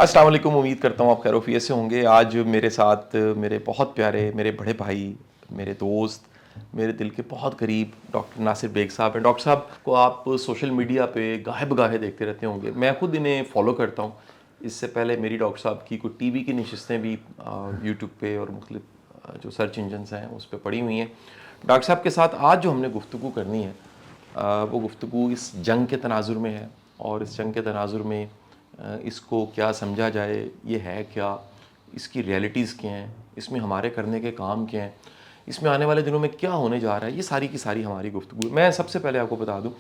السلام علیکم. امید کرتا ہوں آپ خیر وفیت سے ہوں گے. آج میرے ساتھ میرے بہت پیارے، میرے بڑے بھائی، میرے دوست، میرے دل کے بہت قریب ڈاکٹر ناصر بیگ صاحب ہیں. ڈاکٹر صاحب کو آپ سوشل میڈیا پہ گاہے بگاہے دیکھتے رہتے ہوں گے. میں خود انہیں فالو کرتا ہوں. اس سے پہلے میری ڈاکٹر صاحب کی کوئی ٹی وی کی نشستیں بھی یوٹیوب پہ اور مختلف جو سرچ انجنس ہیں اس پہ پڑی ہوئی ہیں. ڈاکٹر صاحب کے ساتھ آج جو ہم نے گفتگو کرنی ہے وہ گفتگو اس جنگ کے تناظر میں ہے. اور اس جنگ کے تناظر میں اس کو کیا سمجھا جائے، یہ ہے کیا، اس کی ریئلٹیز کیا ہیں، اس میں ہمارے کرنے کے کام کیا ہیں، اس میں آنے والے دنوں میں کیا ہونے جا رہا ہے، یہ ساری کی ساری ہماری گفتگو. میں سب سے پہلے آپ کو بتا دوں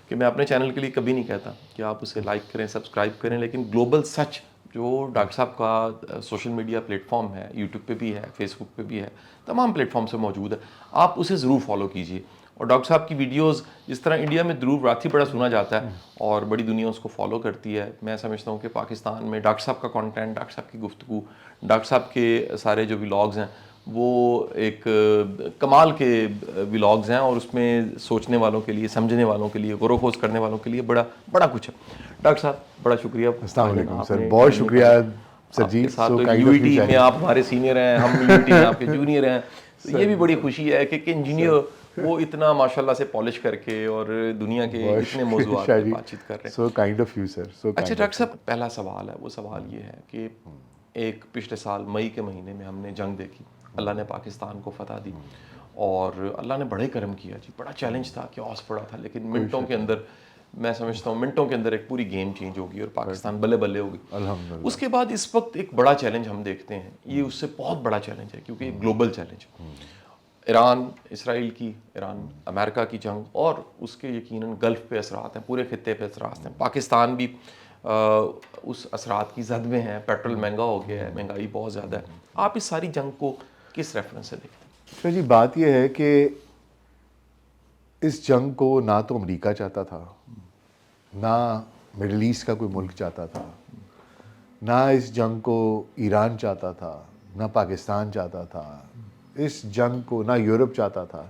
کہ میں اپنے چینل کے لیے کبھی نہیں کہتا کہ آپ اسے لائک کریں، سبسکرائب کریں، لیکن گلوبل سچ جو ڈاکٹر صاحب کا سوشل میڈیا پلیٹ فارم ہے، یوٹیوب پہ بھی ہے، فیس بک پہ بھی ہے، تمام پلیٹ فارم سے موجود ہے. آپ اسے ضرور فالو کیجیے. اور ڈاکٹر صاحب کی ویڈیوز جس طرح انڈیا میں دروب راتھی بڑا سنا جاتا ہے اور بڑی دنیا اس کو فالو کرتی ہے، میں سمجھتا ہوں کہ پاکستان میں ڈاکٹر صاحب کا کانٹینٹ، ڈاکٹر صاحب کی گفتگو، ڈاکٹر صاحب کے سارے جو ولاگز ہیں وہ ایک کمال کے ولاگز ہیں. اور اس میں سوچنے والوں کے لیے، سمجھنے والوں کے لیے، غور و خوض کرنے والوں کے لیے بڑا کچھ ہے. ڈاکٹر صاحب بڑا شکریہ. السلام علیکم سر، بہت شکریہ سر آپ جی. کے ساتھ یو ای ٹی میں آپ ہمارے سینئر ہیں، ہم یو ای ٹی میں آپ کے جونیئر ہیں. تو یہ بھی بڑی خوشی ہے کہ انجینئر وہ اتنا ماشاءاللہ سے پالش کر کے اور دنیا کے اتنے موضوعات پہ بات چیت کر رہے ہیں. So kind of you sir. اچھا ڈاکٹر صاحب، پہلا سوال ہے، وہ سوال یہ ہے کہ ایک پچھلے سال مئی کے مہینے میں ہم نے جنگ دیکھی. اللہ نے پاکستان کو فتح دی اور اللہ نے بڑے کرم کیا جی. بڑا چیلنج تھا، کیوس پڑا تھا، لیکن منٹوں کے اندر، میں سمجھتا ہوں منٹوں کے اندر ایک پوری گیم چینج ہوگی اور پاکستان بلے بلے ہوگی. الحمدللہ. اس کے بعد اس وقت ایک بڑا چیلنج ہم دیکھتے ہیں، یہ اس سے بہت بڑا چیلنج ہے کیونکہ ایک گلوبل چیلنج. ایران اسرائیل کی، ایران امریکہ کی جنگ اور اس کے یقیناً گلف پہ اثرات ہیں، پورے خطے پہ اثرات ہیں. پاکستان بھی اس اثرات کی زد میں ہے. پیٹرول مہنگا ہو گیا ہے، مہنگائی بہت زیادہ ہے. آپ اس ساری جنگ کو کس ریفرنس سے دیکھتے ہیں؟ سر جی، بات یہ ہے کہ اس جنگ کو نہ تو امریکہ چاہتا تھا، نہ مڈل ایسٹ کا کوئی ملک چاہتا تھا، نہ اس جنگ کو ایران چاہتا تھا، نہ پاکستان چاہتا تھا. اس جنگ کو نہ یورپ چاہتا تھا.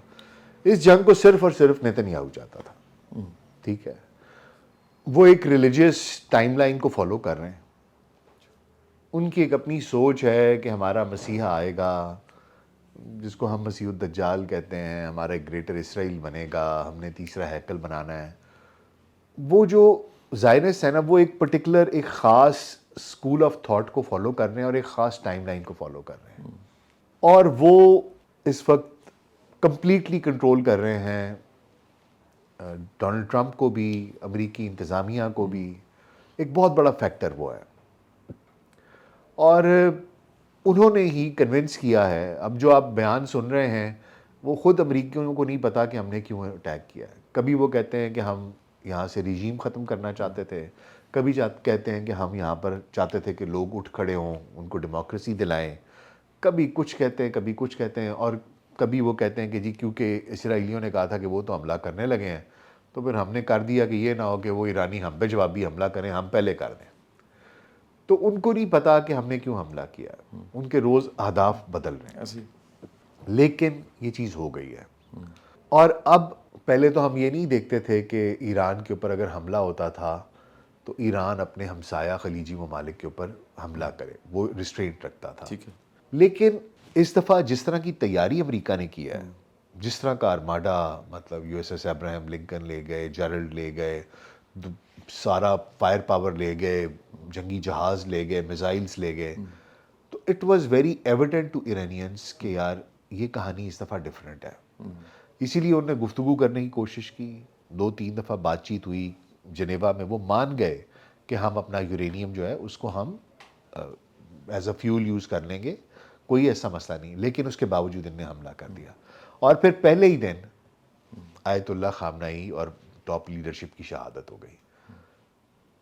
اس جنگ کو صرف اور صرف نیتن یاہو چاہتا تھا. ٹھیک ہے، وہ ایک ریلیجیس ٹائم لائن کو فالو کر رہے ہیں. ان کی ایک اپنی سوچ ہے کہ ہمارا مسیحا آئے گا، جس کو ہم مسیح الدجال کہتے ہیں، ہمارا ایک گریٹر اسرائیل بنے گا، ہم نے تیسرا ہیکل بنانا ہے. وہ جو زائنسٹ ہے نا، وہ ایک پرٹیکولر ایک خاص اسکول آف تھاٹ کو فالو کر رہے ہیں اور ایک خاص ٹائم لائن کو فالو کر رہے ہیں. اور وہ اس وقت کمپلیٹلی کنٹرول کر رہے ہیں ڈونلڈ ٹرمپ کو بھی، امریکی انتظامیہ کو بھی. ایک بہت بڑا فیکٹر وہ ہے. اور انہوں نے ہی کنونس کیا ہے. اب جو آپ بیان سن رہے ہیں وہ خود امریکیوں کو نہیں پتا کہ ہم نے کیوں اٹیک کیا ہے. کبھی وہ کہتے ہیں کہ ہم یہاں سے رجیم ختم کرنا چاہتے تھے، کبھی کہتے ہیں کہ ہم یہاں پر چاہتے تھے کہ لوگ اٹھ کھڑے ہوں، ان کو ڈیموکریسی دلائیں. کبھی کچھ کہتے ہیں، کبھی کچھ کہتے ہیں. اور کبھی وہ کہتے ہیں کہ جی کیونکہ اسرائیلیوں نے کہا تھا کہ وہ تو حملہ کرنے لگے ہیں، تو پھر ہم نے کر دیا کہ یہ نہ ہو کہ وہ ایرانی ہم پہ جوابی حملہ کریں، ہم پہلے کر دیں. تو ان کو نہیں پتا کہ ہم نے کیوں حملہ کیا. ان کے روز اہداف بدل رہے ہیں. لیکن یہ چیز ہو گئی ہے. اور اب پہلے تو ہم یہ نہیں دیکھتے تھے کہ ایران کے اوپر اگر حملہ ہوتا تھا تو ایران اپنے ہمسایہ خلیجی ممالک کے اوپر حملہ کرے، وہ ریسٹرینٹ رکھتا تھا. لیکن اس دفعہ جس طرح کی تیاری امریکہ نے کی ہے، جس طرح کا آرماڈا، مطلب U S S Abraham Lincoln لے گئے، جیرلڈ لے گئے، سارا فائر پاور لے گئے، جنگی جہاز لے گئے، میزائلز لے گئے. تو it was very evident to Iranians کہ یار یہ کہانی اس دفعہ ڈفرینٹ ہے. اسی لیے انہوں نے گفتگو کرنے کی کوشش کی. 2-3 دفعہ بات چیت ہوئی جنیوا میں. وہ مان گئے کہ ہم اپنا یورینیم جو ہے اس کو ہم ایز اے فیول یوز کر لیں گے، کوئی ایسا مسئلہ نہیں. لیکن اس کے باوجود انہوں نے حملہ کر دیا. اور پھر پہلے ہی دن آیت اللہ خامنئی اور ٹاپ لیڈرشپ کی شہادت ہو گئی.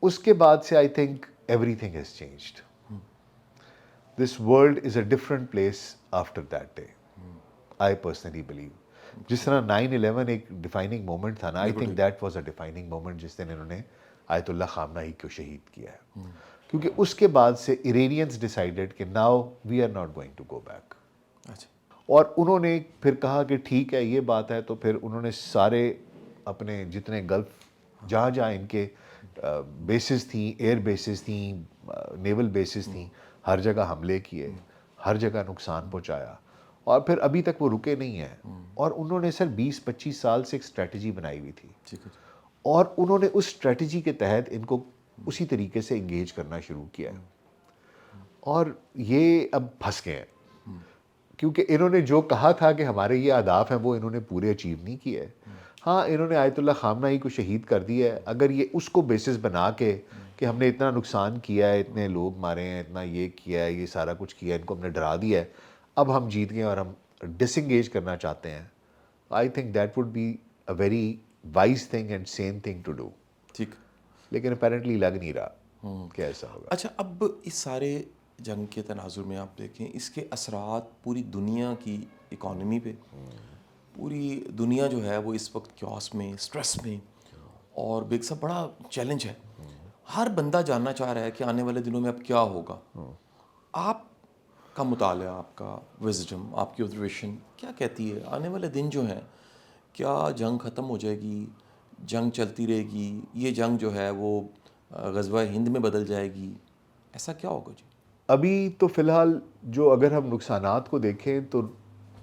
اس کے بعد سے I think every thing has changed. This world is a different place after that day. I personally believe جس طرح 9/11 ایک ڈیفائننگ مومنٹ تھا نا، آئی think that was a defining moment جس دن انہوں نے آیت اللہ خامنئی کو شہید کیا ہے. کیونکہ اس کے بعد سے ایرانینز ڈیسائیڈڈ کہ now we are not going to go back. اور انہوں نے پھر کہا کہ ٹھیک ہے یہ بات ہے. تو پھر انہوں نے سارے اپنے جتنے گلف جہاں جہاں ان کے بیسز تھیں، ایئر بیسز تھیں، نیول بیسز تھیں, ہر جگہ حملے کیے, ہر جگہ نقصان پہنچایا, اور پھر ابھی تک وہ رکے نہیں ہیں. اور انہوں نے سر 20-25 سال سے ایک اسٹریٹجی بنائی ہوئی تھی, اور انہوں نے اس اسٹریٹجی کے تحت ان کو اسی طریقے سے انگیج کرنا شروع کیا ہے, اور یہ اب پھنس گئے ہیں. کیونکہ انہوں نے جو کہا تھا کہ ہمارے یہ اہداف ہیں وہ انہوں نے پورے اچیو نہیں کیے. ہاں, انہوں نے آیت اللہ خامنہ کو شہید کر دیا ہے. اگر یہ اس کو بیسس بنا کے کہ ہم نے اتنا نقصان کیا ہے, اتنے لوگ مارے ہیں, اتنا یہ کیا ہے, یہ سارا کچھ کیا ہے, ان کو ہم نے ڈرا دیا ہے, اب ہم جیت گئے اور ہم ڈس انگیج کرنا چاہتے ہیں, I think that would be a very wise thing and sane thing to do. ٹھیک. لیکن اپیرنٹلی لگ نہیں رہا کہ ایسا ہوگا. اچھا, اب اس سارے جنگ کے تناظر میں آپ دیکھیں اس کے اثرات پوری دنیا کی اکانومی پہ, پوری دنیا جو ہے وہ اس وقت کیوس میں, سٹریس میں, اور بیگ صاحب بڑا چیلنج ہے. ہر بندہ جاننا چاہ رہا ہے کہ آنے والے دنوں میں اب کیا ہوگا. آپ کا مطالعہ, آپ کا وزڈم, آپ کی آبزرویشن کیا کہتی ہے آنے والے دن جو ہیں, کیا جنگ ختم ہو جائے گی, جنگ چلتی رہے گی, یہ جنگ جو ہے وہ غزوہ ہند میں بدل جائے گی, ایسا کیا ہوگا جی؟ ابھی تو فی الحال جو اگر ہم نقصانات کو دیکھیں تو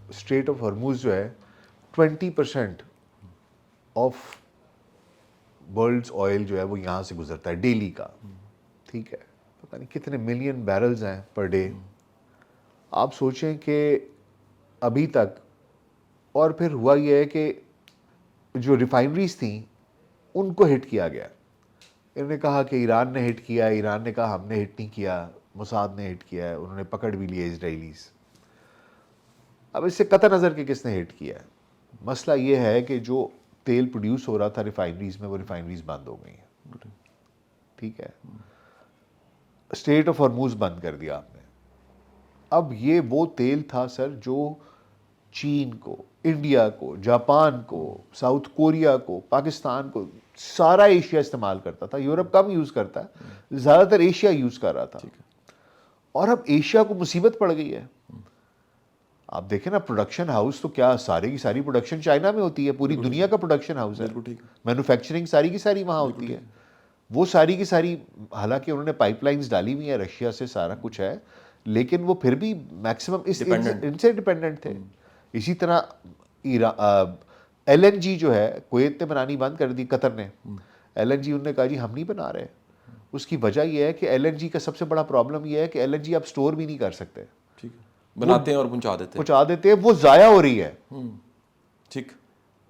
اسٹریٹ آف ہرموز جو ہے 20% آف ورلڈز آئل جو ہے وہ یہاں سے گزرتا ہے ڈیلی کا. ٹھیک ہے, پتہ نہیں کتنے ملین بیرلز ہیں پر ڈے. آپ سوچیں کہ ابھی تک, اور پھر ہوا یہ ہے کہ جو ریفائنریز تھیں ان کو ہٹ کیا گیا. انہوں نے کہا کہ ایران نے ہٹ کیا, ایران نے کہا ہم نے ہٹ نہیں کیا, موساد نے ہٹ کیا ہے, انہوں نے پکڑ بھی لیا اسرائیلیز. اب اس سے قطع نظر کہ کس نے ہٹ کیا ہے, مسئلہ یہ ہے کہ جو تیل پروڈیوس ہو رہا تھا ریفائنریز میں, وہ ریفائنریز بند ہو گئی ہیں. ٹھیک ہے, اسٹریٹ آف ہرموز بند کر دیا آپ نے. اب یہ وہ تیل تھا سر جو چین کو, انڈیا کو, جاپان کو, ساؤتھ کوریا کو, پاکستان کو, سارا ایشیا استعمال کرتا تھا. یورپ کم یوز کرتا ہے, زیادہ تر ایشیا یوز کر رہا تھا. اور اب ایشیا کو مصیبت پڑ گئی ہے. آپ دیکھیں نا, پروڈکشن ہاؤس تو کیا سارے کی ساری پروڈکشن چائنا میں ہوتی ہے, پوری دنیا کا پروڈکشن ہاؤس ہے, مینوفیکچرنگ ساری کی ساری وہاں ہوتی ہے. وہ ساری کی ساری, حالانکہ انہوں نے پائپ لائنز ڈالی ہوئی ہیں رشیا سے, سارا کچھ ہے, لیکن وہ پھر بھی میکسیمم ان سے ڈپینڈنٹ تھے. اسی طرح ایل این جی جو ہے کویت نے بنانی بند کر دی, قطر نے. ایل این جی انہوں نے کہا جی ہم نہیں بنا رہے. اس کی وجہ یہ ہے کہ ایل این جی کا سب سے بڑا پرابلم یہ ہے کہ ایل این جی آپ سٹور بھی نہیں کر سکتے. ٹھیک ہے, بناتے ہیں اور پہنچا دیتے ہیں, وہ ضائع ہو رہی ہے. ٹھیک,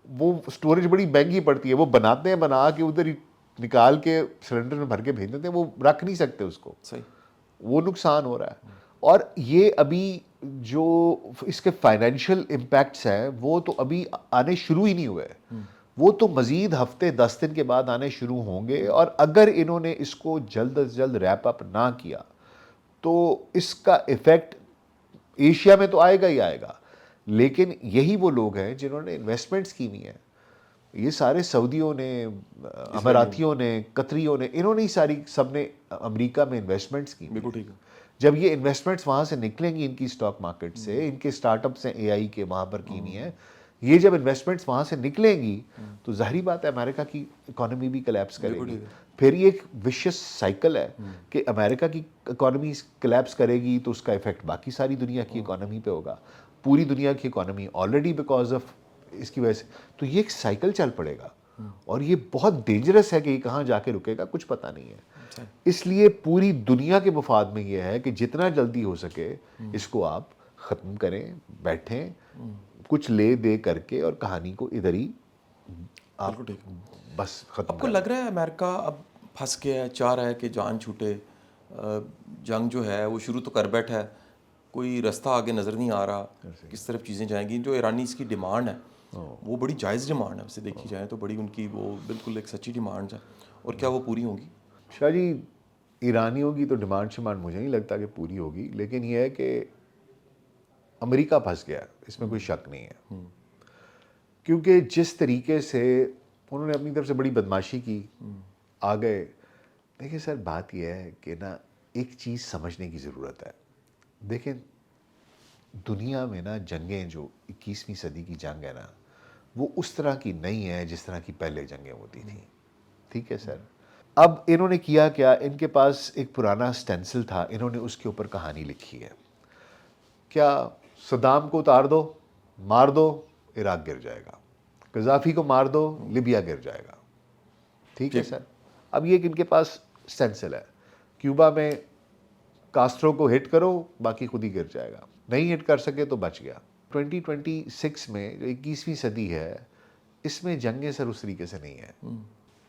وہ سٹوریج بڑی مہنگی پڑتی ہے. وہ بناتے ہیں, بنا کے ادھر ہی نکال کے سلنڈر میں بھر کے بھیج دیتے ہیں, وہ رکھ نہیں سکتے اس کو. صحیح, وہ نقصان ہو رہا ہے. اور یہ ابھی جو اس کے فائنینشیل امپیکٹس ہیں وہ تو ابھی آنے شروع ہی نہیں ہوئے, وہ تو مزید ہفتے 10 دن کے بعد آنے شروع ہوں گے. اور اگر انہوں نے اس کو جلد از جلد ریپ اپ نہ کیا تو اس کا ایفیکٹ ایشیا میں تو آئے گا ہی آئے گا. لیکن یہی وہ لوگ ہیں جنہوں نے انویسٹمنٹس کی ہوئی ہیں, یہ سارے سعودیوں نے, اماراتیوں نے, قطریوں نے, انہوں نے ہی ساری, سب نے امریکہ میں انویسٹمنٹس کی. بالکل ٹھیک ہے. جب یہ انویسٹمنٹس وہاں سے نکلیں گی ان کی اسٹاک مارکیٹ سے, ان کے سٹارٹ اپس ہیں اے آئی کے وہاں پر کی ہوئی ہیں, یہ جب انویسٹمنٹس وہاں سے نکلیں گی تو ظاہری بات ہے امریکہ کی اکانومی بھی کلیپس کرے گی. پھر یہ ایک وشیس سائیکل ہے کہ امریکہ کی اکانومی کلیپس کرے گی تو اس کا ایفیکٹ باقی ساری دنیا کی اکانومی پہ ہوگا. پوری دنیا کی اکانومی آلریڈی بیکاز آف اس کی وجہ سے, تو یہ ایک سائیکل چل پڑے گا. اور یہ بہت ڈینجرس ہے کہ یہ کہاں جا کے رکے گا, کچھ پتہ نہیں ہے. اس لیے پوری دنیا کے مفاد میں یہ ہے کہ جتنا جلدی ہو سکے اس کو آپ ختم کریں, بیٹھیں, کچھ لے دے کر کے, اور کہانی کو ادھر ہی آپ بس ختم. آپ کو لگ رہا ہے امریکہ اب پھنس گیا ہے, چاہ رہا ہے کہ جان چھوٹے, جنگ جو ہے وہ شروع تو کر بیٹھا ہے, کوئی رستہ آگے نظر نہیں آ رہا کس طرف چیزیں جائیں گی. جو ایرانیز کی ڈیمانڈ ہے وہ بڑی جائز ڈیمانڈ ہے, اسے دیکھی جائے تو بڑی ان کی وہ بالکل ایک سچی ڈیمانڈ ہے, اور کیا وہ پوری ہوں گی؟ شاہ جی, ایرانیوں کی تو ڈیمانڈ مجھے نہیں لگتا کہ پوری ہوگی, لیکن یہ ہے کہ امریکہ پھنس گیا, اس میں کوئی شک نہیں ہے. کیونکہ جس طریقے سے انہوں نے اپنی طرف سے بڑی بدماشی کی, آ گئے. دیکھیں سر, بات یہ ہے کہ نا ایک چیز سمجھنے کی ضرورت ہے. دیکھیں دنیا میں نا جنگیں, جو 21ویں صدی کی جنگ ہے نا, وہ اس طرح کی نہیں ہے جس طرح کی پہلے جنگیں ہوتی تھیں. ٹھیک ہے سر, اب انہوں نے کیا کیا, ان کے پاس ایک پرانا سٹینسل تھا, انہوں نے اس کے اوپر کہانی لکھی ہے. کیا صدام کو اتار دو, مار دو, عراق گر جائے گا. قذافی کو مار دو, لیبیا گر جائے گا. ٹھیک ہے سر. اب یہ کہ ان کے پاس سٹینسل ہے, کیوبا میں کاسٹرو کو ہٹ کرو, باقی خود ہی گر جائے گا. نہیں ہٹ کر سکے تو بچ گیا. 2026 میں جو 21ویں صدی ہے, اس میں جنگیں سر اس طریقے سے نہیں ہیں.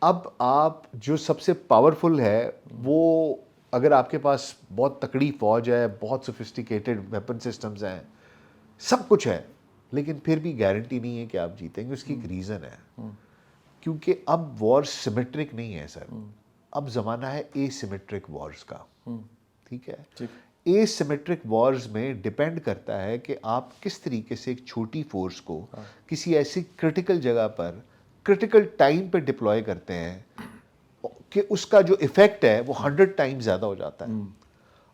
اب آپ جو سب سے پاورفل ہے وہ, اگر آپ کے پاس بہت تکڑی فوج ہے, بہت سوفسٹیکیٹڈ ویپن سسٹمز ہیں, سب کچھ ہے, لیکن پھر بھی گارنٹی نہیں ہے کہ آپ جیتیں گے. اس کی ایک ریزن ہے, کیونکہ اب وار سیمیٹرک نہیں ہے سر, اب زمانہ ہے اے سیمیٹرک وارز کا. ٹھیک ہے. اے سیمیٹرک وارز میں ڈیپینڈ کرتا ہے کہ آپ کس طریقے سے ایک چھوٹی فورس کو کسی ایسی کرٹیکل جگہ پر کرٹیکل ٹائم پہ ڈپلوائے کرتے ہیں کہ اس کا جو ایفیکٹ ہے وہ 100 ٹائم زیادہ ہو جاتا ہے.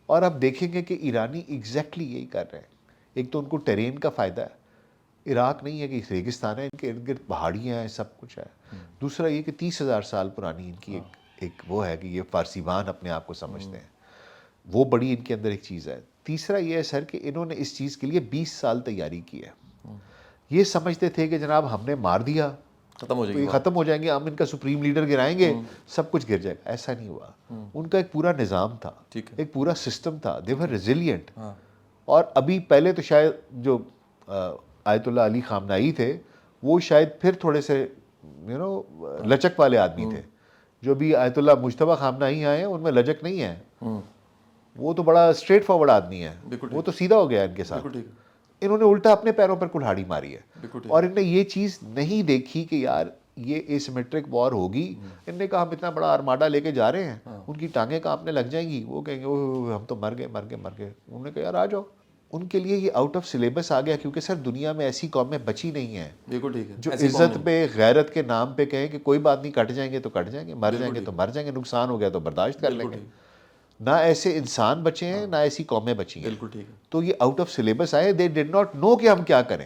اور آپ دیکھیں گے کہ ایرانی ایگزیکٹلی یہی کر رہے ہیں. ایک تو ان کو ٹیرین کا فائدہ ہے, عراق نہیں ہے کہ ریگستان ہے, ان کے ارد گرد پہاڑیاں ہیں, سب کچھ ہے. دوسرا یہ کہ 30,000 سال پرانی ان کی ایک وہ ہے کہ یہ فارسیوان اپنے آپ کو سمجھتے ہیں, وہ بڑی ان کے اندر ایک چیز ہے. تیسرا یہ ہے سر کہ انہوں نے اس چیز کے لیے 20 سال تیاری کی ہے. یہ سمجھتے تھے کہ جناب ہم نے مار دیا ختم ہو جائے تو یہ گی, ختم ہو جائیں گے, ہم ان کا سپریم لیڈر گرائیں گے, سب کچھ گر جائے گا. ایسا نہیں ہوا. ان کا ایک پورا نظام تھا, ایک پورا سسٹم تھا. دے ور ریزیلینٹ. اور ابھی پہلے تو شاید جو آیت اللہ علی خامنائی تھے وہ شاید پھر تھوڑے سے لچک والے آدمی تھے. جو بھی آیت اللہ مجتبیٰ خامنائی آئے ہیں ان میں لچک نہیں ہے, وہ تو بڑا اسٹریٹ فارورڈ آدمی ہے, وہ تو سیدھا ہو گیا ان کے ساتھ. انہوں نے الٹا اپنے پیروں پر کلہاڑی ماری ہے, اور انہوں نے یہ چیز نہیں دیکھی کہ یار یہ اے سیمیٹرک وار ہوگی. انہوں نے کہا ہم اتنا بڑا آرماڈا لے کے جا رہے ہیں, ان کی ٹانگیں کانپنے لگ جائیں گی, وہ کہیں گے ہم تو مر گئے. انہوں نے کہا یار آ جاؤ. ان کے لیے یہ آؤٹ آف سلیبس آ گیا, کیونکہ سر دنیا میں ایسی قومیں بچی نہیں ہیں جو عزت پہ غیرت کے نام پہ کہیں کہ کوئی بات نہیں, کٹ جائیں گے تو کٹ جائیں گے, مر جائیں گے تو مر جائیں گے, نقصان ہو گیا تو برداشت کر لیں گے. نہ ایسے انسان بچے ہیں, نہ ایسی قومیں بچی ہیں. تو یہ آؤٹ آف سلیبس آئے. دے ڈڈ ناٹ نو کہ ہم کیا کریں.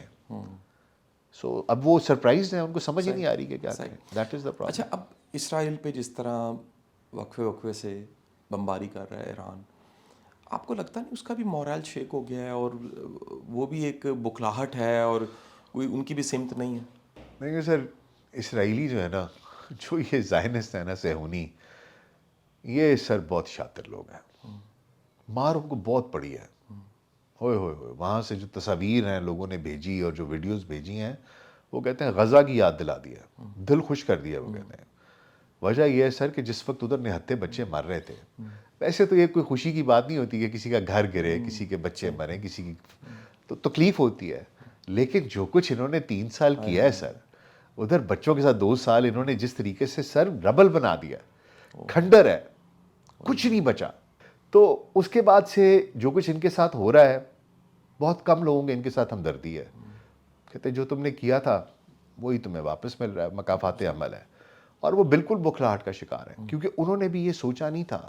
سو اب وہ سرپرائز ہیں, ان کو سمجھ ہی نہیں آ رہی کہ کیا کریں. That is the problem. اچھا, اب اسرائیل پہ جس طرح وقفے سے بمباری کر رہا ہے ایران, آپ کو لگتا نہیں اس کا بھی مورال شیک ہو گیا ہے, اور وہ بھی ایک بکھلاہٹ ہے, اور کوئی ان کی بھی سمت نہیں ہے؟ نہیں سر, اسرائیلی جو ہے نا, جو یہ زائنسٹ ہے نا, صہیونی, یہ سر بہت شاطر لوگ ہیں. مار ان کو بہت پڑی ہے. ہوئے ہوئے ہوئے وہاں سے جو تصاویر ہیں لوگوں نے بھیجی اور جو ویڈیوز بھیجی ہیں, وہ کہتے ہیں غزہ کی یاد دلا دیا, دل خوش کر دیا. وہ کہتے ہیں وجہ یہ ہے سر کہ جس وقت ادھر نہتے بچے مر رہے تھے, ویسے تو یہ کوئی خوشی کی بات نہیں ہوتی کہ کسی کا گھر گرے, کسی کے بچے مریں, کسی کی تو تکلیف ہوتی ہے. لیکن جو کچھ انہوں نے 3 سال کیا ہے سر, ادھر بچوں کے ساتھ 2 سال انہوں نے جس طریقے سے سر ربل بنا دیا, کھنڈر ہے, کچھ نہیں بچا. تو اس کے بعد سے جو کچھ ان کے ساتھ ہو رہا ہے, بہت کم لوگوں کے ان کے ساتھ ہمدردی ہے. کہتے جو تم نے کیا تھا وہی تمہیں واپس مل رہا ہے, مکافات عمل ہے. اور وہ بالکل بکھلاہٹ کا شکار ہے, کیونکہ انہوں نے بھی یہ سوچا نہیں تھا.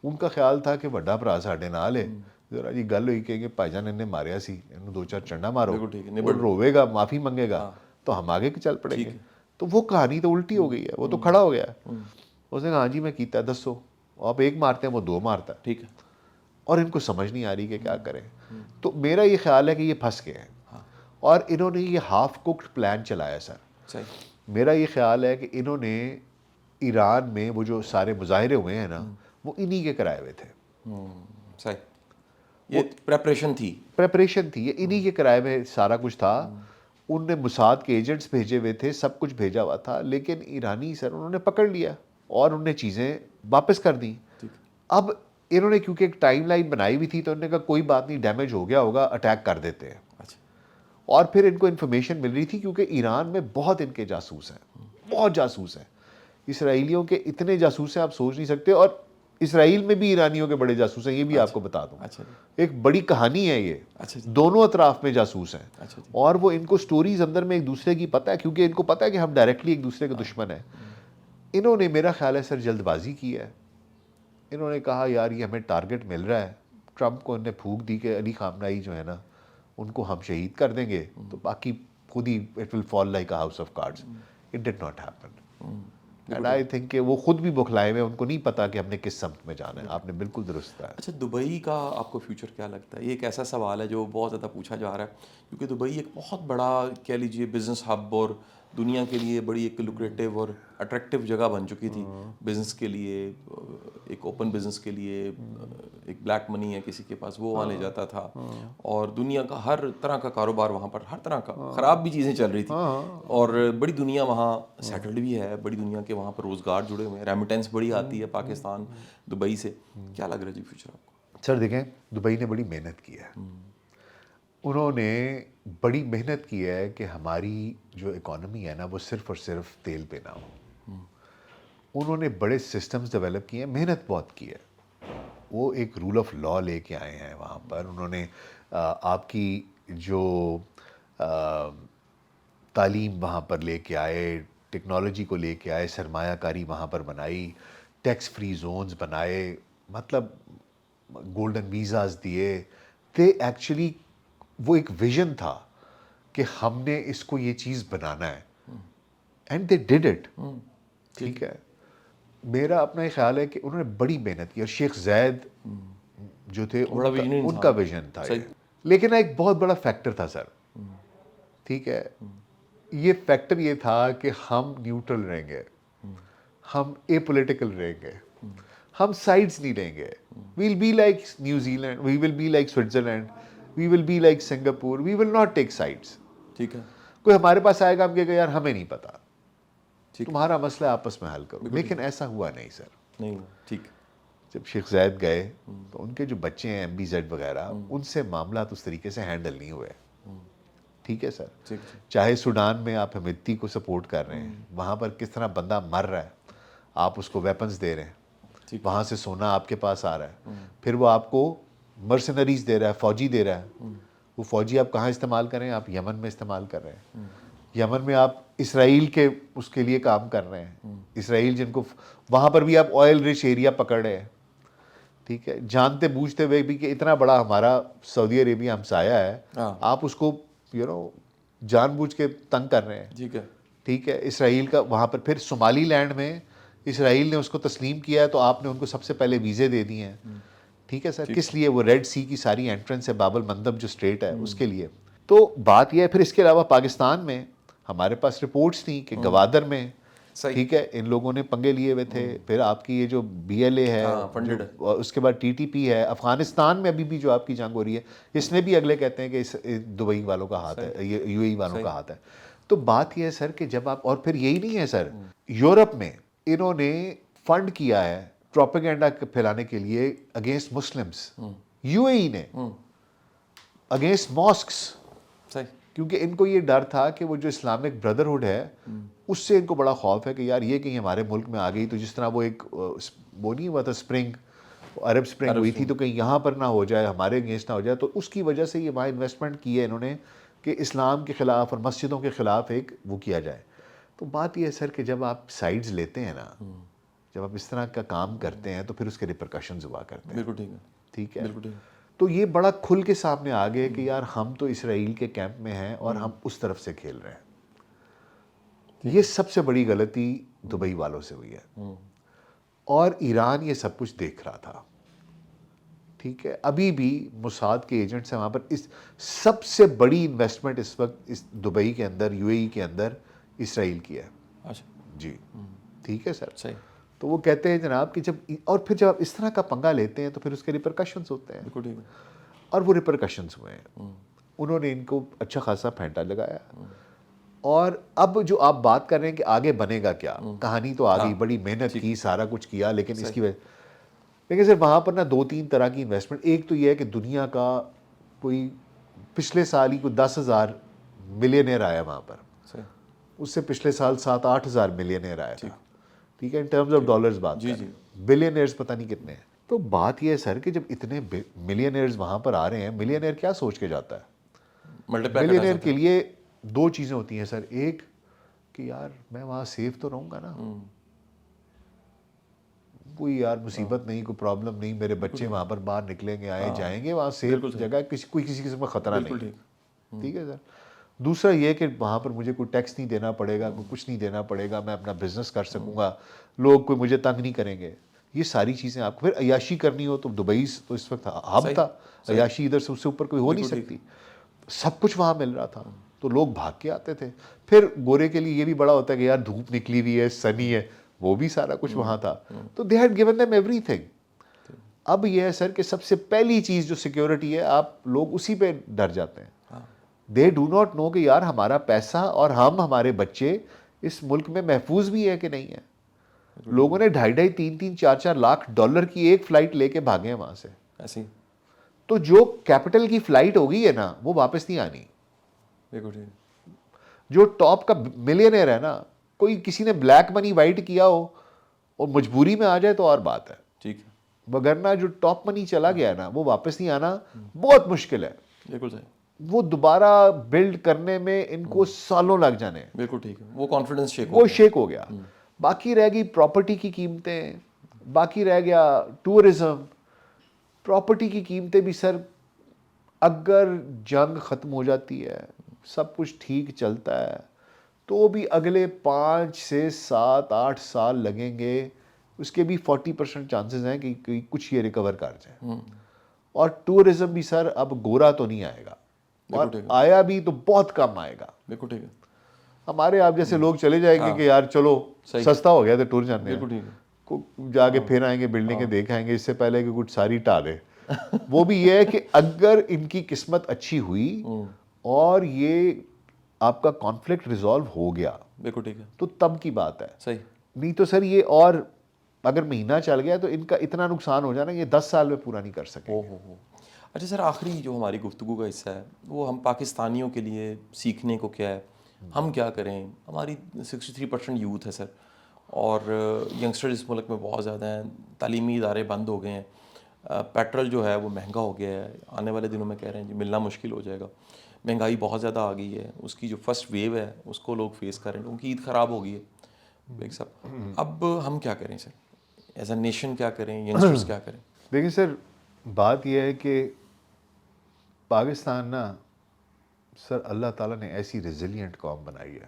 ان کا خیال تھا کہ وڈا بھرا ساڈے نال ہے, ذرا جی گل ہوئی کہ بھائی جان انہیں ماریا سی, انہوں 2-4 چنڈا مارو, وہ روے گا, معافی منگے گا, تو ہم آگے چل پڑیں گے. تو وہ کہانی تو الٹی ہو گئی ہے, وہ تو کھڑا ہو گیا ہے. اس نے کہا ہاں جی میں کیتا ہے, دسو. آپ ایک مارتے ہیں, وہ 2 مارتا ہے. ٹھیک ہے. اور ان کو سمجھ نہیں آ رہی کہ کیا کریں. تو میرا یہ خیال ہے کہ یہ پھنس گئے ہیں, اور انہوں نے یہ ہاف کوکڈ پلان چلایا سر. میرا یہ خیال ہے کہ انہوں نے ایران میں وہ جو سارے مظاہرے ہوئے ہیں نا, وہ انہی کے کرائے ہوئے تھے. صحیح, یہ پریپریشن تھی, یہ انہی کے کرائے میں سارا کچھ تھا. ان نے موساد کے ایجنٹس بھیجے ہوئے تھے, سب کچھ بھیجا ہوا تھا, لیکن ایرانی سر انہوں نے پکڑ لیا اور انہوں نے چیزیں واپس کر دیں. اب انہوں نے کیونکہ ایک ٹائم لائن بنائی ہوئی تھی, تو انہوں نے کہا کوئی بات نہیں, ڈیمیج ہو گیا ہوگا, اٹیک کر دیتے ہیں. اور پھر ان کو انفارمیشن مل رہی تھی, کیونکہ ایران میں بہت ان کے جاسوس ہیں, بہت جاسوس ہیں. اسرائیلیوں کے اتنے جاسوس ہیں آپ سوچ نہیں سکتے, اور اسرائیل میں بھی ایرانیوں کے بڑے جاسوس ہیں, یہ بھی آپ کو بتا دوں. ایک بڑی کہانی ہے یہ, دونوں اطراف میں جاسوس ہیں. اور وہ ان کو سٹوریز اندر میں ایک دوسرے کی پتہ ہے, کیونکہ ان کو پتہ ہے کہ ہم ڈائریکٹلی ایک دوسرے کے دشمن ہیں. انہوں نے میرا خیال ہے سر جلد بازی کی ہے. انہوں نے کہا یار یہ ہمیں ٹارگٹ مل رہا ہے, ٹرمپ کو انہوں نے پھونک دی کہ علی خامنائی جو ہے نا ان کو ہم شہید کر دیں گے, تو باقی خود ہی it will fall like a house of cards. It did not happen. And I think کہ وہ خود بھی بکھلائے ہوئے، ان کو نہیں پتا کہ ہم نے کس سمت میں جانا ہے. آپ نے بالکل درست کہا. اچھا دبئی کا آپ کو فیوچر کیا لگتا ہے؟ یہ ایک ایسا سوال ہے جو بہت زیادہ پوچھا جا رہا ہے، کیونکہ دبئی ایک بہت بڑا کہہ لیجیے بزنس ہب اور دنیا کے لیے بڑی ایک لوکریٹو اور اٹریکٹیو جگہ بن چکی تھی بزنس کے لیے، ایک اوپن بزنس کے لیے. ایک بلیک منی ہے کسی کے پاس وہ وہاں لے جاتا تھا، اور دنیا کا ہر طرح کا کاروبار وہاں پر، ہر طرح کا، خراب بھی چیزیں چل رہی تھی، اور بڑی دنیا وہاں سیٹلڈ بھی ہے، بڑی دنیا کے وہاں پر روزگار جڑے ہوئے ہیں، ریمیٹنس بڑی آتی ہے پاکستان دبئی سے. کیا لگ رہا ہے جی فیوچر آپ کو؟ سر دیکھیں، دبئی نے بڑی محنت کی ہے. انہوں نے بڑی محنت کی ہے کہ ہماری جو اکانومی ہے نا وہ صرف اور صرف تیل پہ نہ ہو. انہوں نے بڑے سسٹمز ڈیولپ کیے ہیں، محنت بہت کی ہے. وہ ایک رول آف لا لے کے آئے ہیں وہاں پر. انہوں نے آپ کی جو تعلیم وہاں پر لے کے آئے، ٹیکنالوجی کو لے کے آئے، سرمایہ کاری وہاں پر بنائی، ٹیکس فری زونز بنائے، مطلب گولڈن ویزاز دیے. دے ایکچولی وہ ایک ویژن تھا کہ ہم نے اس کو یہ چیز بنانا ہے، اینڈ دے ڈیڈ اٹ. ٹھیک ہے. میرا اپنا یہ خیال ہے کہ انہوں نے بڑی محنت کی، اور شیخ زید جو تھے ان کا ویژن تھا یہ. لیکن ایک بہت بڑا فیکٹر تھا سر. ٹھیک ہے. یہ فیکٹر یہ تھا کہ ہم نیوٹرل رہیں گے، ہم اے پولیٹیکل رہیں گے، ہم سائڈز نہیں لیں گے. We will be like New Zealand, we will be like Switzerland, we will be like Singapore, we will not take sides. ٹھیک ہے. کوئی ہمارے پاس آئے گا ہم کہے گا یار ہمیں نہیں پتا، تمہارا مسئلہ آپس میں حل کرو. لیکن ایسا ہوا نہیں سر. نہیں. ٹھیک. جب شیخ زید گئے تو ان کے جو بچے ہیں ایم بی زیڈ وغیرہ، ان سے معاملات اس طریقے سے ہینڈل نہیں ہوئے. ٹھیک ہے سر. چاہے سوڈان میں آپ حمیدتی کو سپورٹ کر رہے ہیں، وہاں پر کس طرح بندہ مر رہا ہے، آپ اس کو ویپنز دے رہے ہیں، وہاں سے سونا آپ کے پاس آ رہا ہے، پھر وہ آپ کو مرسنریز دے رہا ہے، فوجی دے رہا ہے. وہ فوجی آپ کہاں استعمال کر رہے ہیں؟ آپ یمن میں استعمال کر رہے ہیں. یمن میں آپ اسرائیل کے اس کے لیے کام کر رہے ہیں. اسرائیل جن کو وہاں پر بھی آپ آئل رچ ایریا پکڑ رہے ہیں. ٹھیک ہے. جانتے بوجھتے ہوئے بھی کہ اتنا بڑا ہمارا سعودی عربیہ ہمسایہ ہے، آپ اس کو جان بوجھ کے تنگ کر رہے ہیں. ٹھیک ہے. ٹھیک ہے. اسرائیل کا وہاں پر پھر صومالی لینڈ میں اسرائیل نے اس کو تسلیم کیا ہے، تو آپ نے ان کو سب سے پہلے ویزے دے دیے ہیں. ٹھیک ہے سر. کس لیے؟ وہ ریڈ سی کی ساری انٹرنس ہے، باب المندب جو اسٹریٹ ہے اس کے لیے. تو بات یہ ہے. پھر اس کے علاوہ پاکستان میں ہمارے پاس رپورٹس تھیں کہ گوادر میں، ٹھیک ہے، ان لوگوں نے پنگے لیے ہوئے تھے. پھر آپ کی یہ جو بی ایل اے ہے، اس کے بعد ٹی ٹی پی ہے. افغانستان میں ابھی بھی جو آپ کی جنگ ہو رہی ہے، اس میں بھی اگلے کہتے ہیں کہ اس دبئی والوں کا ہاتھ ہے، یو اے ای والوں کا ہاتھ ہے. تو بات یہ ہے سر کہ جب آپ، اور پھر یہی نہیں ہے سر، یورپ میں انہوں نے فنڈ کیا ہے پروپیگنڈا پھیلانے کے لیے اگینسٹ مسلمس. یو اے ای نے اگینسٹ ماسکس، کیونکہ ان کو یہ ڈر تھا کہ وہ جو اسلامک بردرہڈ ہے اس سے ان کو بڑا خوف ہے کہ یار یہ کہیں ہمارے ملک میں آ گئی تو جس طرح وہ ایک وہ نہیں ہوا تھا اسپرنگ، عرب اسپرنگ ہوئی تھی، تو کہیں یہاں پر نہ ہو جائے، ہمارے اگینسٹ نہ ہو جائے. تو اس کی وجہ سے یہ وہاں انویسٹمنٹ کی ہے انہوں نے کہ اسلام کے خلاف اور مسجدوں کے خلاف ایک وہ کیا جائے. تو بات یہ ہے سر کہ جب آپ سائڈز لیتے ہیں نا، جب آپ اس طرح کا کام کرتے ہیں تو پھر اس کے ریپرکشنز ہوا کرتے ہیں. بالکل ٹھیک ہے. ٹھیک ہے. تو یہ بڑا کھل کے سامنے آ گئے کہ یار ہم تو اسرائیل کے کیمپ میں ہیں اور ہم اس طرف سے کھیل رہے ہیں. یہ سب سے بڑی غلطی دبئی والوں سے ہوئی ہے، اور ایران یہ سب کچھ دیکھ رہا تھا. ٹھیک ہے. ابھی بھی موساد کے ایجنٹس ہیں وہاں پر. اس سب سے بڑی انویسٹمنٹ اس وقت اس دبئی کے اندر، یو اے ای کے اندر اسرائیل کی ہے. جی. ٹھیک ہے سر. صحیح. تو وہ کہتے ہیں جناب کہ جب، اور پھر جب آپ اس طرح کا پنگا لیتے ہیں تو پھر اس کے ریپرکشنز ہوتے ہیں. اور وہ ریپرکشنز ہوئے ہیں. انہوں نے ان کو اچھا خاصا پھینٹا لگایا. اور اب جو آپ بات کر رہے ہیں کہ آگے بنے گا کیا، کہانی تو آ گئی، بڑی محنت کی، سارا کچھ کیا، لیکن اس کی وجہ، لیکن صرف وہاں پر نا 2-3 طرح کی انویسٹمنٹ. ایک تو یہ ہے کہ دنیا کا کوئی پچھلے سال ہی کوئی 10,000 ملینئر آیا وہاں پر. اس سے پچھلے سال 7-8 ہزار ملینئر آیا تھا. ٹھیک ہے. ان ٹرمز آف ڈالرز بات کر رہے ہیں. بلینئرز پتہ نہیں کتنے ہیں. تو بات یہ ہے سر کہ جب اتنے ملینئرز وہاں پر آ رہے ہیں، ملینئر کیا سوچ کے جاتا ہے؟ ملینئر کے لیے 2 چیزیں ہوتی ہیں سر. ایک کہ یار میں وہاں سیف تو رہوں گا نا، کوئی یار مصیبت نہیں، کوئی پرابلم نہیں، میرے بچے وہاں پر باہر نکلیں گے، آئے جائیں گے، وہاں سیف جگہ، کوئی کسی قسم کا خطرہ نہیں. ٹھیک ہے سر. دوسرا یہ کہ وہاں پر مجھے کوئی ٹیکس نہیں دینا پڑے گا, کوئی کچھ نہیں دینا پڑے گا, میں اپنا بزنس کر سکوں گا, لوگ کوئی مجھے تنگ نہیں کریں گے. یہ ساری چیزیں آپ کو پھر عیاشی کرنی ہو تو دبئی تو اس وقت ہب تھا, عیاشی ادھر سے اس سے اوپر کوئی ہو نہیں سکتی, سب کچھ وہاں مل رہا تھا, تو لوگ بھاگ کے آتے تھے. پھر گورے کے لیے یہ بھی بڑا ہوتا ہے کہ یار دھوپ نکلی ہوئی ہے, سنی ہے, وہ بھی سارا کچھ وہاں تھا, تو they had given them every thing. اب یہ ہے سر کہ سب سے پہلی چیز جو سیکیورٹی ہے, آپ لوگ اسی پہ ڈر جاتے ہیں. دے ڈو ناٹ نو کہ یار ہمارا پیسہ اور ہمارے بچے اس ملک میں محفوظ بھی ہے کہ نہیں ہے. لوگوں نے 2.5 3 لاکھ ڈالر کی ایک فلائٹ لے کے بھاگے ہیں وہاں سے ایسی. تو جو کیپٹل کی فلائٹ ہو گئی ہے نا وہ واپس نہیں آنی. جو ٹاپ کا ملینئر ہے نا, کوئی کسی نے بلیک منی وائٹ کیا ہو اور مجبوری میں آ جائے تو اور بات ہے, ٹھیک ہے, وگرنہ جو ٹاپ منی چلا گیا ہے نا وہ واپس نہیں آنا بہت مشکل ہے. بالکل صحیح, وہ دوبارہ بلڈ کرنے میں ان کو سالوں لگ جانے. بالکل ٹھیک ہے, وہ کانفیڈنس شیک ہو گیا. باقی رہ گئی پراپرٹی کی قیمتیں, باقی رہ گیا ٹورزم. پراپرٹی کی قیمتیں بھی سر, اگر جنگ ختم ہو جاتی ہے, سب کچھ ٹھیک چلتا ہے, تو بھی اگلے 5 سے 7 8 سال لگیں گے. اس کے بھی 40% چانسز ہیں کہ کچھ یہ ریکور کر جائیں. اور ٹورزم بھی سر اب گورا تو نہیں آئے گا, اور آیا بھی تو بہت کم آئے گا. بالکل ٹھیک ہے. ہمارے آپ جیسے لوگ چلے جائیں گے کہ یار چلو سستا ہو گیا تو ٹور جانے ہیں, جا کے پھر آئیں گے, بلڈنگیں دیکھ آئیں گے, اس سے پہلے کہ کچھ ساری ٹا دے. وہ بھی یہ ہے کہ اگر ان کی قسمت اچھی ہوئی اور یہ آپ کا کانفلکٹ ریزالو ہو گیا, بالکل ٹھیک ہے, تو تب کی بات ہے. صحیح. نہیں تو سر یہ اور اگر مہینہ چل گیا تو ان کا اتنا نقصان ہو جانا یہ 10 سال میں پورا نہیں کر سکیں. اچھا سر, آخری جو ہماری گفتگو کا حصہ ہے وہ ہم پاکستانیوں کے لیے سیکھنے کو کیا ہے, ہم کیا کریں. ہماری 63% یوتھ ہے سر, اور ینگسٹر اس ملک میں بہت زیادہ ہیں, تعلیمی ادارے بند ہو گئے ہیں, پیٹرول جو ہے وہ مہنگا ہو گیا ہے, آنے والے دنوں میں کہہ رہے ہیں جی ملنا مشکل ہو جائے گا, مہنگائی بہت زیادہ آ گئی ہے, اس کی جو فرسٹ ویو ہے اس کو لوگ فیس کر رہے ہیں, ان کی عید خراب ہو گئی ہے بیگ صاحب. اب ہم کیا کریں سر, ایز اے نیشن کیا کریں, ینگسٹرز کیا کریں؟ دیکھیں سر, بات یہ ہے کہ پاکستان نا سر اللہ تعالیٰ نے ایسی ریزیلینٹ قوم بنائی ہے,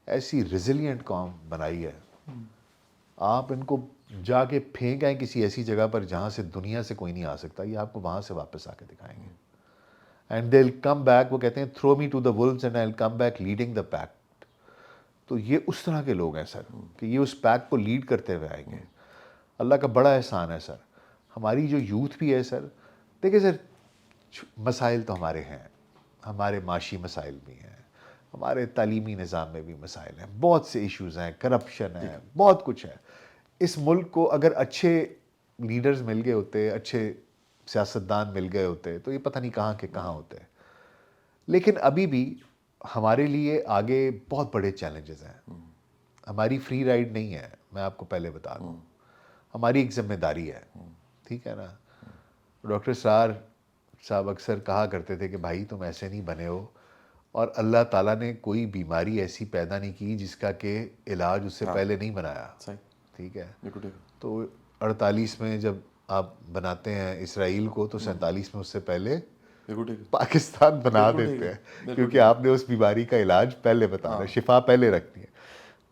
ایسی ریزیلینٹ قوم بنائی ہے, آپ ان کو جا کے پھینک آئیں کسی ایسی جگہ پر جہاں سے دنیا سے کوئی نہیں آ سکتا, یہ آپ کو وہاں سے واپس آ کے دکھائیں گے. And they will come back, وہ کہتے ہیں throw me to the wolves and I will come back leading the pack. تو یہ اس طرح کے لوگ ہیں سر کہ یہ اس پیک کو لیڈ کرتے ہوئے آئیں گے. اللہ کا بڑا احسان ہے سر. ہماری جو یوتھ بھی ہے سر, دیکھیں سر مسائل تو ہمارے ہیں, ہمارے معاشی مسائل بھی ہیں, ہمارے تعلیمی نظام میں بھی مسائل ہیں, بہت سے ایشوز ہیں, کرپشن ہے, بہت کچھ ہے. اس ملک کو اگر اچھے لیڈرز مل گئے ہوتے, اچھے سیاستدان مل گئے ہوتے, تو یہ پتہ نہیں کہاں کے کہاں ہوتے. لیکن ابھی بھی ہمارے لیے آگے بہت بڑے چیلنجز ہیں. ہماری فری رائڈ نہیں ہے, میں آپ کو پہلے بتا دوں, ہماری ایک ذمہ داری ہے, ٹھیک ہے نا. ڈاکٹر سرار صاحب اکثر کہا کرتے تھے کہ بھائی تم ایسے نہیں بنے ہو, اور اللہ تعالیٰ نے کوئی بیماری ایسی پیدا نہیں کی جس کا کہ علاج اس سے پہلے نہیں بنایا, ٹھیک ہے. تو 48 میں جب آپ بناتے ہیں اسرائیل کو, تو 47 میں اس سے پہلے پاکستان بنا دیتے ہیں, کیونکہ آپ نے اس بیماری کا علاج پہلے بتانا, شفا پہلے رکھنی ہے.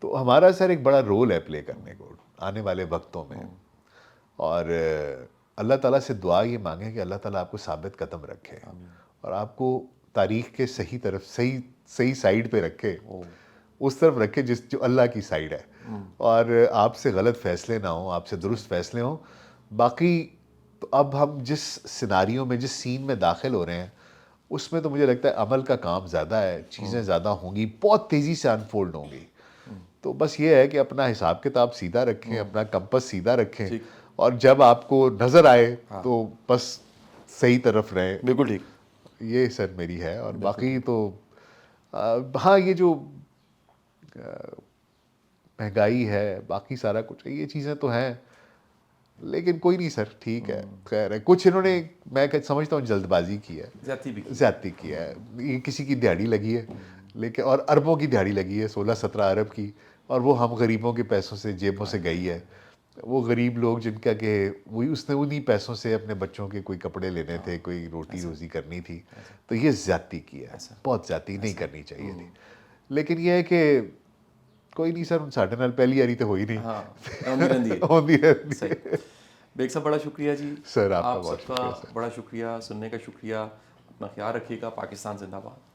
تو ہمارا سر ایک بڑا رول ہے پلے کرنے کو آنے والے وقتوں میں, اور اللہ تعالیٰ سے دعا یہ مانگیں کہ اللہ تعالیٰ آپ کو ثابت قدم رکھے, اور آپ کو تاریخ کے صحیح طرف صحیح سائیڈ پہ رکھے, اس طرف رکھے جو اللہ کی سائیڈ ہے, اور آپ سے غلط فیصلے نہ ہوں, آپ سے درست فیصلے ہوں. باقی تو اب ہم جس سیناریوں میں, جس سین میں داخل ہو رہے ہیں, اس میں تو مجھے لگتا ہے عمل کا کام زیادہ ہے, چیزیں زیادہ ہوں گی, بہت تیزی سے انفولڈ ہوں گی. تو بس یہ ہے کہ اپنا حساب کتاب سیدھا رکھیں, اپنا کمپس سیدھا رکھیں, اور جب آپ کو نظر آئے تو بس صحیح طرف رہیں. بالکل ٹھیک, یہ سر میری ہے. اور باقی تو ہاں یہ جو مہنگائی ہے, باقی سارا کچھ ہے, یہ چیزیں تو ہیں, لیکن کوئی نہیں سر, ٹھیک ہے, خیر ہے. کچھ انہوں نے, میں سمجھتا ہوں جلد بازی کی ہے, زیادتی کی ہے. یہ کسی کی دیہڑی لگی ہے, لیکن اور اربوں کی دیہڑی لگی ہے, 16-17 ارب کی, اور وہ ہم غریبوں کے پیسوں سے, جیبوں سے گئی ہے. وہ غریب لوگ جن کا کہ وہی اس نے انہی پیسوں سے اپنے بچوں کے کوئی کپڑے لینے تھے, کوئی روٹی روزی کرنی تھی, تو یہ زیادتی کی ہے, بہت زیادتی نہیں کرنی چاہیے تھی. لیکن یہ ہے کہ کوئی نہیں سر, ساڈے نال پہلی باری تو ہوئی نہیں, ہاں ہوندی رہندی ہے. ہوندی رہندی ہے. صحیح. بیگ صاحب بڑا شکریہ جی. سر آپ کا آپ بہت سب کا شکریہ سر. بڑا شکریہ, سننے کا شکریہ. اپنا خیال رکھیے گا. پاکستان زندہ باد.